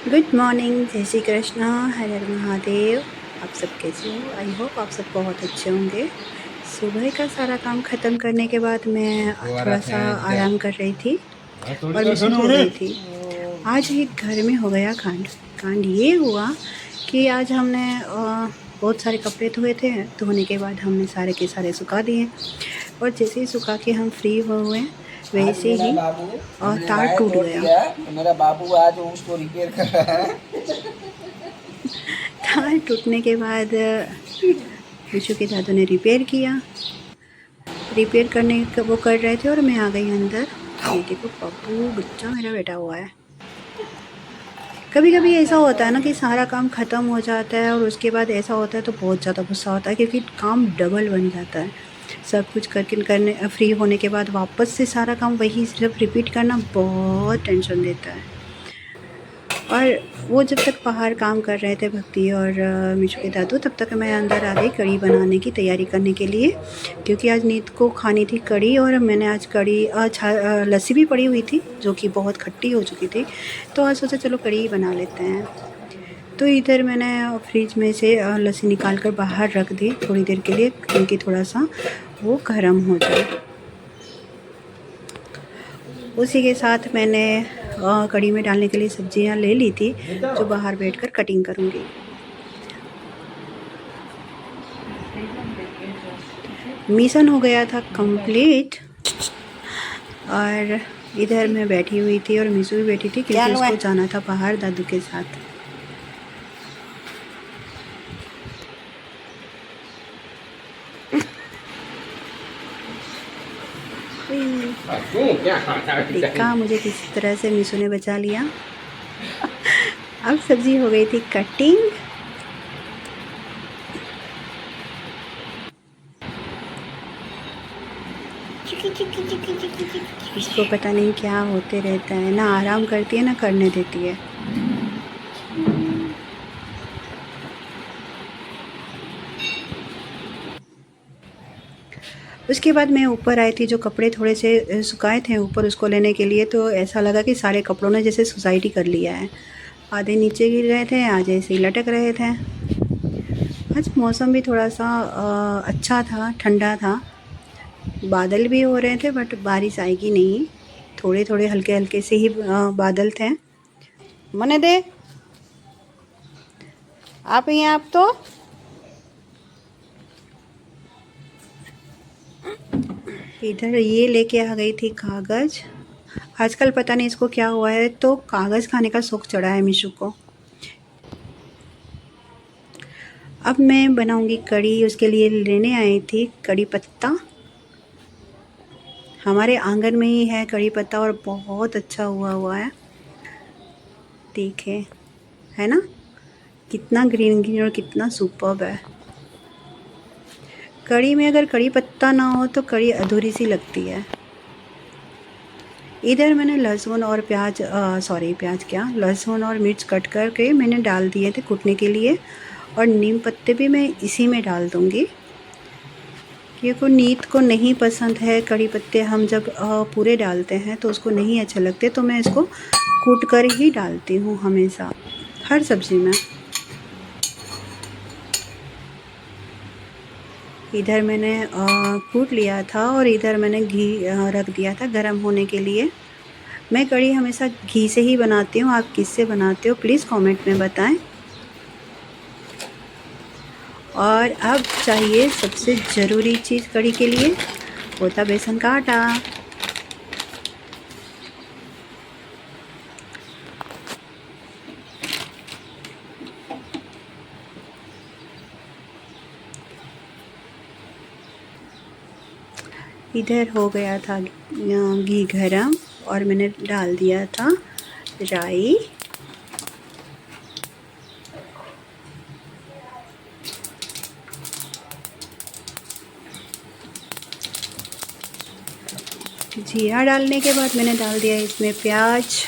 Good morning, जय श्री कृष्णा, हर हर महादेव। आप सब कैसे हो? आई होप आप सब बहुत अच्छे होंगे। सुबह का सारा काम ख़त्म करने के बाद मैं थोड़ा सा आराम कर रही थी और मैं सो गई थी। आज एक घर में हो गया कांड। कांड ये हुआ कि आज हमने बहुत सारे कपड़े धोए थे। धोने के बाद हमने सारे के सारे सुखा दिए और जैसे ही सुखा के हम फ्री हुए वैसे ही तार टूट गया। तो मेरा बाबू आज उसको रिपेयर कर रहा है। तार टूटने के बाद विशु के दादू ने रिपेयर किया। रिपेयर करने का वो कर रहे थे और मैं आ गई अंदर। ये देखो पप्पू बच्चा मेरा बैठा हुआ है। कभी कभी ऐसा होता है ना कि सारा काम ख़त्म हो जाता है और उसके बाद ऐसा होता है तो बहुत ज़्यादा गुस्सा होता है, क्योंकि काम डबल बन जाता है। सब कुछ करके करने फ्री होने के बाद वापस से सारा काम वही सिर्फ रिपीट करना बहुत टेंशन देता है। और वो जब तक बाहर काम कर रहे थे भक्ति और मिशू के दादू, तब तक मैं अंदर आ गई कढ़ी बनाने की तैयारी करने के लिए, क्योंकि आज नीत को खानी थी कढ़ी। और मैंने आज कढ़ी लस्सी भी पड़ी हुई थी जो कि बहुत खट्टी हो चुकी थी, तो आज सोचा चलो कढ़ी ही बना लेते हैं। तो इधर मैंने फ्रिज में से लस्सी निकाल कर बाहर रख दी थोड़ी देर के लिए, क्योंकि थोड़ा सा वो गर्म हो जाए। उसी के साथ मैंने कढ़ी में डालने के लिए सब्जियां ले ली थी, जो बाहर बैठकर कटिंग करूँगी। मिशन हो गया था कंप्लीट और इधर मैं बैठी हुई थी और मिसू भी बैठी थी, क्योंकि उसको जाना था बाहर दादू के साथ। देखा मुझे किस तरह से मिसू ने बचा लिया। अब सब्जी हो गई थी कटिंग। इसको पता नहीं क्या होते रहता है, ना आराम करती है ना करने देती है। उसके बाद मैं ऊपर आई थी, जो कपड़े थोड़े से सुखाए थे ऊपर उसको लेने के लिए, तो ऐसा लगा कि सारे कपड़ों ने जैसे सोसाइटी कर लिया है। आधे नीचे गिर रहे थे, आधे ऐसे ही लटक रहे थे। आज मौसम भी थोड़ा सा अच्छा था, ठंडा था। बादल भी हो रहे थे बट बारिश आएगी नहीं। थोड़े थोड़े हल्के हल्के से ही बादल थे। मने दे आप ही आप तो इधर ये लेके आ गई थी कागज़। आजकल पता नहीं इसको क्या हुआ है, तो कागज़ खाने का शौक चढ़ा है मिशू को। अब मैं बनाऊंगी कढ़ी, उसके लिए लेने आई थी कड़ी पत्ता। हमारे आंगन में ही है कड़ी पत्ता और बहुत अच्छा हुआ है। देखें, है ना कितना ग्रीन ग्रीन और कितना सुपर्ब है। कढ़ी में अगर कड़ी पत्ता ना हो तो कढ़ी अधूरी सी लगती है। इधर मैंने लहसुन और प्याज प्याज क्या लहसुन और मिर्च कट करके मैंने डाल दिए थे कूटने के लिए, और नीम पत्ते भी मैं इसी में डाल दूँगी, क्योंकि नीत को नहीं पसंद है कड़ी पत्ते। हम जब पूरे डालते हैं तो उसको नहीं अच्छे लगते, तो मैं इसको कूट कर ही डालती हूँ हमेशा हर सब्ज़ी में। इधर मैंने कूट लिया था और इधर मैंने घी रख दिया था गरम होने के लिए। मैं कढ़ी हमेशा घी से ही बनाती हूँ, आप किससे बनाते हो प्लीज़ कमेंट में बताएं। और अब चाहिए सबसे ज़रूरी चीज़ कढ़ी के लिए, वो था बेसन का आटा। इधर हो गया था घी गरम और मैंने डाल दिया था राई, जीरा डालने के बाद मैंने डाल दिया इसमें प्याज,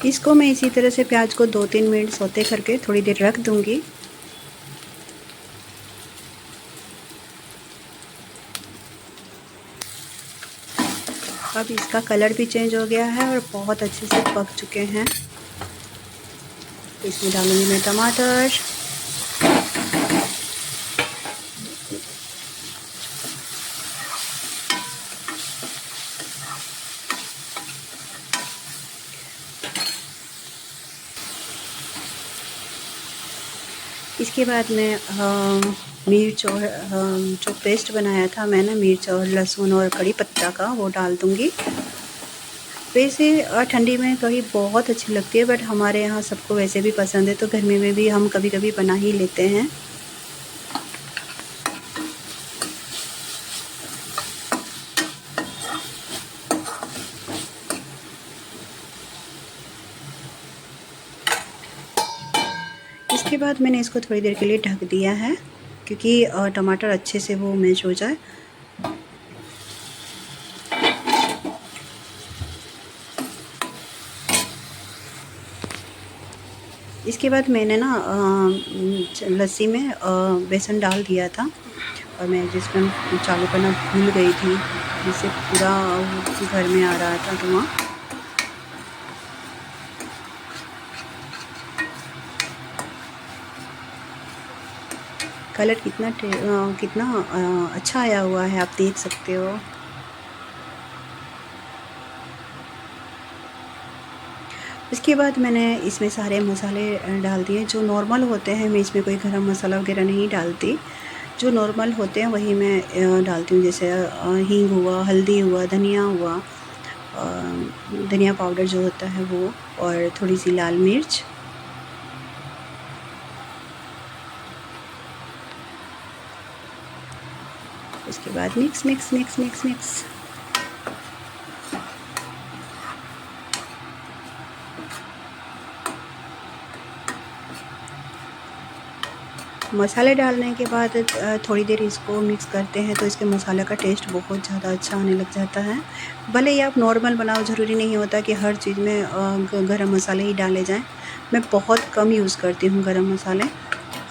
इसको मैं इसी तरह से प्याज को 2-3 मिनट सौते करके थोड़ी देर रख दूँगी। अब इसका कलर भी चेंज हो गया है और बहुत अच्छे से पक चुके हैं। इसमें डालूँगी मैं टमाटर, इसके बाद मैं मिर्च और जो पेस्ट बनाया था मैंने मिर्च और लहसुन और कड़ी पत्ता का, वो डाल दूँगी। वैसे ठंडी में कढ़ी बहुत अच्छी लगती है, बट हमारे यहाँ सबको वैसे भी पसंद है, तो गर्मी में भी हम कभी-कभी बना ही लेते हैं। इसके बाद मैंने इसको थोड़ी देर के लिए ढक दिया है, क्योंकि टमाटर अच्छे से वो मैश हो जाए। इसके बाद मैंने ना लस्सी में बेसन डाल दिया था, और मैं जिसमें चालू करना भूल गई थी, जिससे पूरा घर में आ रहा था धुआं। कलर कितना अच्छा आया हुआ है, आप देख सकते हो। इसके बाद मैंने इसमें सारे मसाले डाल दिए जो नॉर्मल होते हैं। मैं इसमें कोई गरम मसाला वगैरह नहीं डालती, जो नॉर्मल होते हैं वही मैं डालती हूँ। जैसे हींग हुआ, हल्दी हुआ, धनिया हुआ, धनिया पाउडर जो होता है वो, और थोड़ी सी लाल मिर्च। उसके बाद mix mix mix mix mix. मसाले डालने के बाद थोड़ी देर इसको मिक्स करते हैं, तो इसके मसाले का टेस्ट बहुत ज़्यादा अच्छा आने लग जाता है। भले ही आप नॉर्मल बनाओ, ज़रूरी नहीं होता कि हर चीज़ में गरम मसाले ही डाले जाएं। मैं बहुत कम यूज़ करती हूँ गरम मसाले।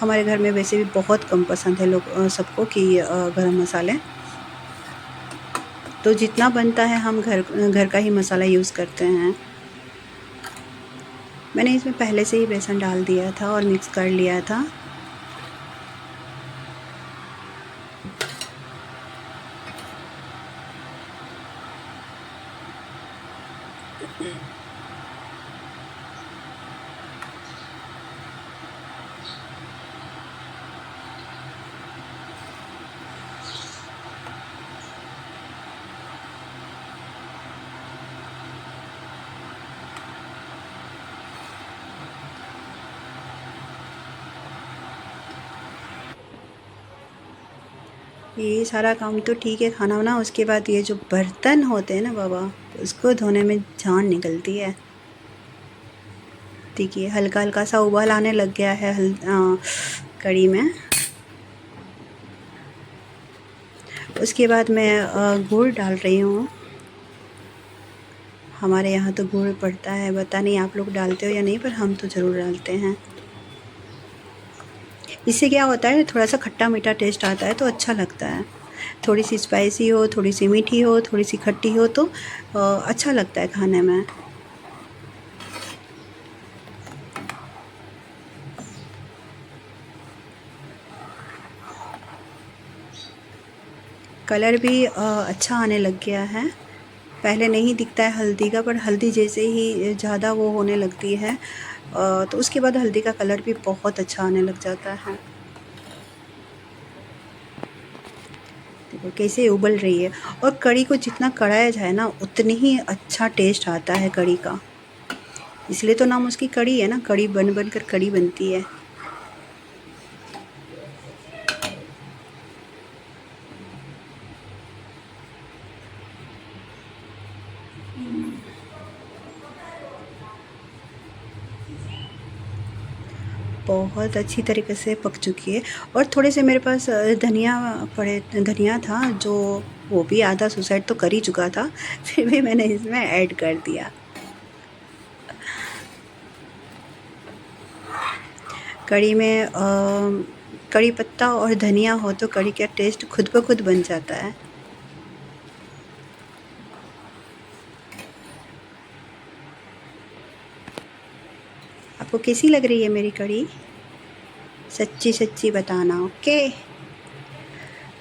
हमारे घर में वैसे भी बहुत कम पसंद है लोग सबको कि गरम मसाले। तो जितना बनता है हम घर का ही मसाला यूज़ करते हैं। मैंने इसमें पहले से ही बेसन डाल दिया था और मिक्स कर लिया था। ये सारा काम तो ठीक है, खाना बना। उसके बाद ये जो बर्तन होते हैं ना बाबा, उसको धोने में जान निकलती है। देखिए हल्का हल्का सा उबाल आने लग गया है कढ़ी में। उसके बाद मैं गुड़ डाल रही हूँ। हमारे यहाँ तो गुड़ पड़ता है, पता नहीं आप लोग डालते हो या नहीं, पर हम तो ज़रूर डालते हैं। इससे क्या होता है, थोड़ा सा खट्टा मीठा टेस्ट आता है तो अच्छा लगता है। थोड़ी सी स्पाइसी हो, थोड़ी सी मीठी हो, थोड़ी सी खट्टी हो, तो अच्छा लगता है खाने में। कलर भी अच्छा आने लग गया है। पहले नहीं दिखता है हल्दी का, पर हल्दी जैसे ही ज़्यादा वो होने लगती है तो उसके बाद हल्दी का कलर भी बहुत अच्छा आने लग जाता है। देखो कैसे उबल रही है। और कढ़ी को जितना कढ़ाया जाए ना, उतनी ही अच्छा टेस्ट आता है कढ़ी का। इसलिए तो नाम उसकी कढ़ी है ना, कढ़ी बन बन कर कढ़ी बनती है। बहुत अच्छी तरीके से पक चुकी है। और थोड़े से मेरे पास धनिया था, जो वो भी आधा सुसाइड तो कर ही चुका था, फिर भी मैंने इसमें ऐड कर दिया। कड़ी में कड़ी पत्ता और धनिया हो तो कड़ी का टेस्ट खुद ब खुद बन जाता है। आपको कैसी लग रही है मेरी कड़ी? सच्ची सच्ची बताना, ओके।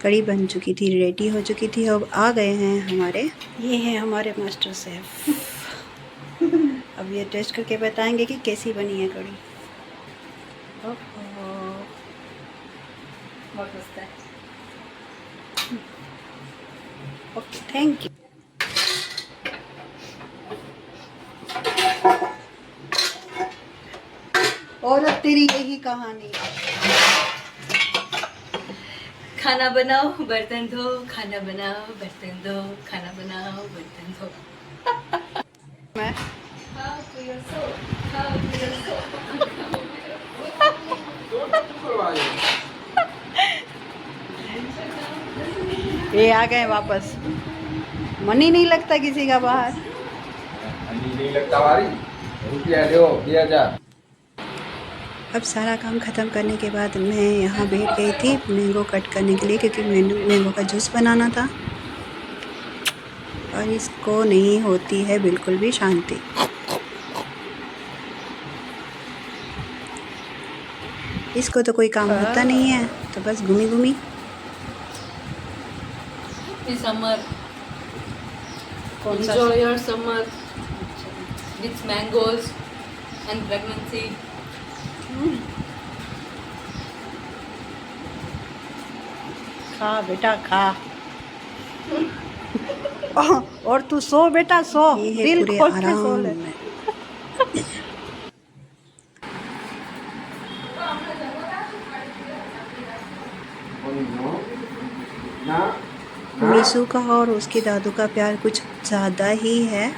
कड़ी बन चुकी थी, रेडी हो चुकी थी। अब आ गए हैं हमारे, ये हैं हमारे मास्टर शेफ। अब ये टेस्ट करके बताएंगे कि कैसी बनी है कड़ी। बहुत मस्त है। Okay, thank you. और अब तेरी यही कहानी। खाना बनाओ बर्तन धो, खाना बनाओ बर्तन धो, खाना बनाओ बर्तन धो। मैं ये आ गए वापस। मन ही नहीं लगता किसी का बाहर। नहीं लगता वारी रुपया दो 2000। अब सारा काम ख़त्म करने के बाद मैं यहाँ बैठ गई थी मैंगो कट करने के लिए, क्योंकि मैंगो का जूस बनाना था। और इसको नहीं होती है बिल्कुल भी शांति। इसको तो कोई काम होता नहीं है, तो बस घूमी घूमी। समर, कौन सा? enjoy your summer with mangoes and pregnancy. खा बेटा खा। और तू सो बेटा सो, दिल खोल के सो ले। मीशू का और उसके दादू का प्यार कुछ ज़्यादा ही है,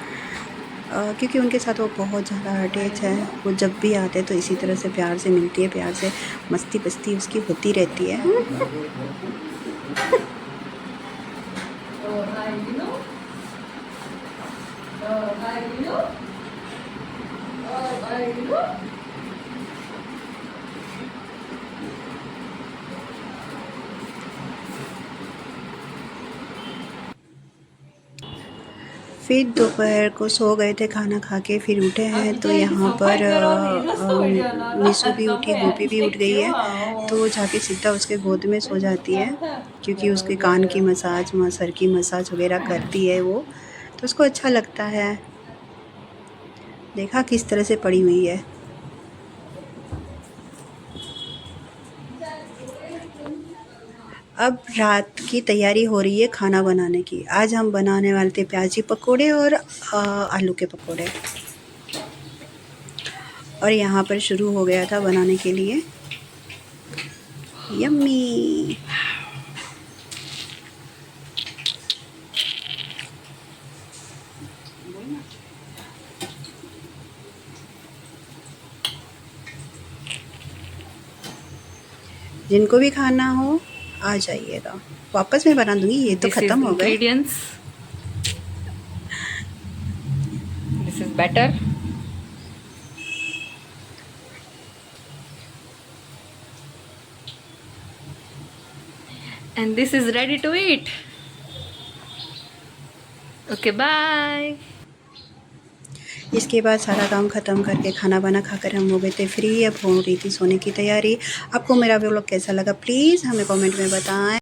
क्योंकि उनके साथ वो बहुत ज़्यादा अटैच है। वो जब भी आते तो इसी तरह से प्यार से मिलती है, प्यार से मस्ती बस्ती उसकी होती रहती है। फिर दोपहर को सो गए थे खाना खा के, फिर उठे हैं तो यहाँ पर मीशू भी उठी, गोपी भी उठ गई है। तो वो जाके सीधा उसके गोद में सो जाती है, क्योंकि उसके कान की मसाज, सर की मसाज वगैरह करती है वो, तो उसको अच्छा लगता है। देखा किस तरह से पड़ी हुई है। अब रात की तैयारी हो रही है खाना बनाने की। आज हम बनाने वाले थे प्याजी पकोड़े और आलू के पकोड़े। और यहाँ पर शुरू हो गया था बनाने के लिए। यम्मी। जिनको भी खाना हो आ जाइएगा, वापस मैं बना दूंगी। ये तो खत्म हो गए। This is better. And this is ready to eat. Okay, bye. इसके बाद सारा काम ख़त्म करके खाना बना खाकर हम हो गए थे फ्री। अब हो रही थी सोने की तैयारी। आपको मेरा व्लॉग कैसा लगा प्लीज़ हमें कमेंट में बताएं।